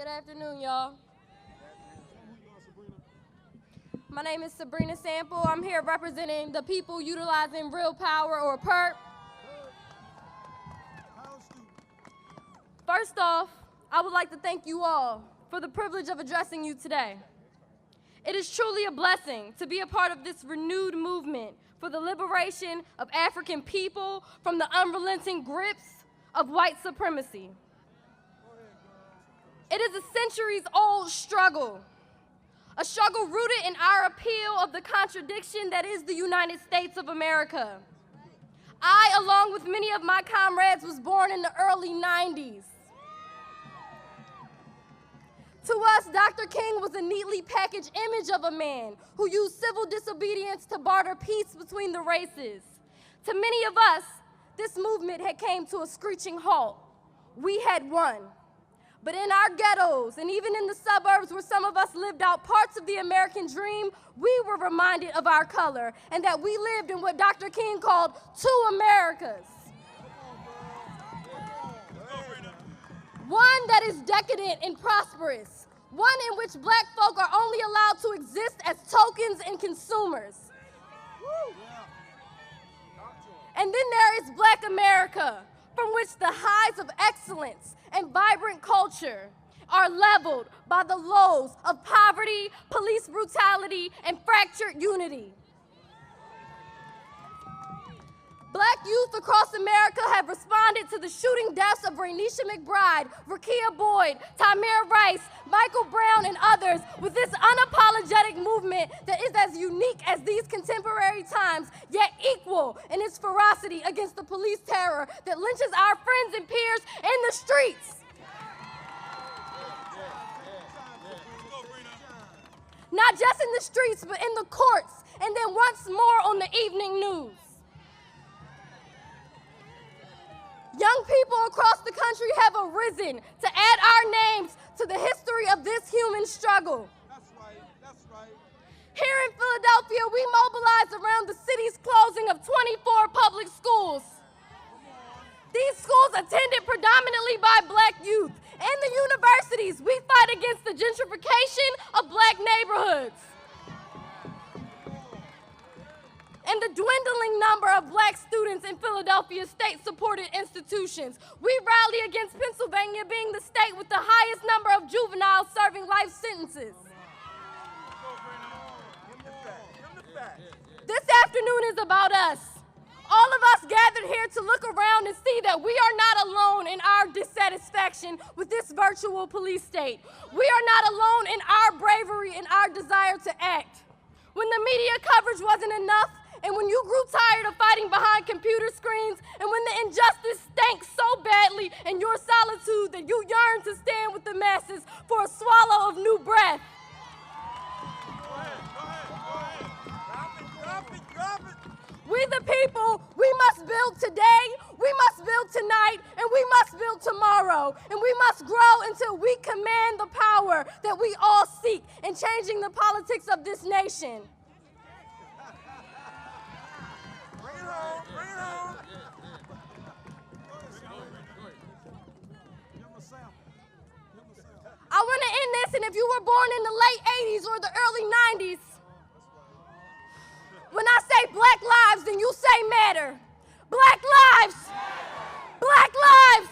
Good afternoon, y'all. My name is Sabrina Sample. I'm here representing the people utilizing real power, or PERP. First off, I would like to thank you all for the privilege of addressing you today. It is truly a blessing to be a part of this renewed movement for the liberation of African people from the unrelenting grips of white supremacy. It is a centuries-old struggle, a struggle rooted in our appeal of the contradiction that is the United States of America. I, along with many of my comrades, was born in the early 90s. To us, Dr. King was a neatly packaged image of a man who used civil disobedience to barter peace between the races. To many of us, this movement had came to a screeching halt. We had won. But in our ghettos, and even in the suburbs where some of us lived out parts of the American dream, we were reminded of our color and that we lived in what Dr. King called two Americas. One that is decadent and prosperous. One in which black folk are only allowed to exist as tokens and consumers. And then there is Black America, from which the highs of excellence and vibrant culture are leveled by the lows of poverty, police brutality, and fractured unity. Black youth across America have responded to the shooting deaths of Rainisha McBride, Rakia Boyd, Tamir Rice, Michael Brown, and others with this unapologetic movement that is as unique as these contemporary times, yet equal in its ferocity against the police terror that lynches our friends and peers in the streets. Not just in the streets, but in the courts, and then once more on the evening news. Young people across the country have arisen to add our names to the history of this human struggle. That's right, that's right. Here in Philadelphia, we mobilized around the city's closing of 24 public schools. These schools attended predominantly by black youth. In the universities, we fight against the gentrification of black neighborhoods and the dwindling number of black students in Philadelphia state-supported institutions. We rally against Pennsylvania being the state with the highest number of juveniles serving life sentences. This afternoon is about us. All of us gathered here to look around and see that we are not alone in our dissatisfaction with this virtual police state. We are not alone in our bravery and our desire to act. When the media coverage wasn't enough, and when you grew tired of fighting behind computer screens, and when the injustice stank so badly in your solitude that you yearned to stand with the masses for a swallow of new breath. Go ahead. Drop it. We the people, we must build today, we must build tonight, and we must build tomorrow. And we must grow until we command the power that we all seek in changing the politics of this nation. Bring it home. I want to end this, and if you were born in the late 80s or the early 90s, when I say black lives, then you say matter. Black lives! Black lives!